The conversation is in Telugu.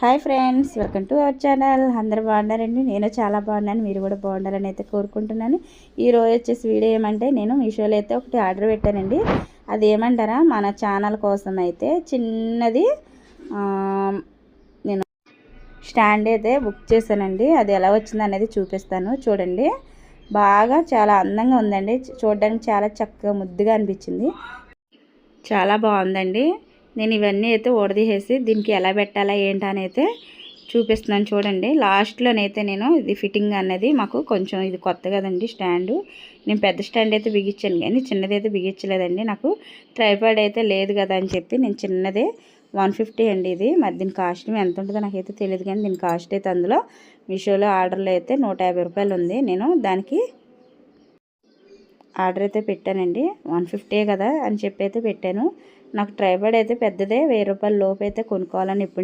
Hi friends, welcome to our channel. అందరూ బాగున్నారండి? నేను చాలా బాగున్నాను. మీరు కూడా బాగుండాలని అయితే కోరుకుంటున్నాను. ఈరోజు వచ్చేసి వీడియో ఏమంటే, నేను మీషోలో అయితే ఒకటి ఆర్డర్ పెట్టానండి. అది ఏమంటారా, మన ఛానల్ కోసం అయితే చిన్నది నేను స్టాండ్ అయితే బుక్ చేశానండి. అది ఎలా వచ్చింది అనేది చూపిస్తాను చూడండి. బాగా చాలా అందంగా ఉందండి. చూడడానికి చాలా చక్కగా ముద్దుగా అనిపించింది. చాలా బాగుందండి. నేను ఇవన్నీ అయితే ఊడదీసేసి దీనికి ఎలా పెట్టాలా ఏంటని అయితే చూపిస్తున్నాను చూడండి. లాస్ట్లోనైతే నేను ఇది ఫిట్టింగ్ అన్నది మాకు కొంచెం ఇది కొత్త కదండి స్టాండు. నేను పెద్ద స్టాండ్ అయితే బిగించాను కానీ చిన్నది అయితే బిగించలేదండి. నాకు ట్రైపాడ్ అయితే లేదు కదా అని చెప్పి నేను చిన్నదే 150 అండి ఇది. మరి దీని కాస్ట్ ఎంత ఉంటుందో నాకైతే తెలియదు కానీ దీని కాస్ట్ అయితే అందులో మీషోలో ఆర్డర్లో అయితే 150 రూపాయలు ఉంది. నేను దానికి ఆర్డర్ అయితే పెట్టానండి. 150 కదా అని చెప్పి అయితే పెట్టాను. నాకు ట్రైపాడ్ అయితే పెద్దదే 1000 రూపాయల లోపు అయితే కొనుక్కోవాలని ఎప్పటి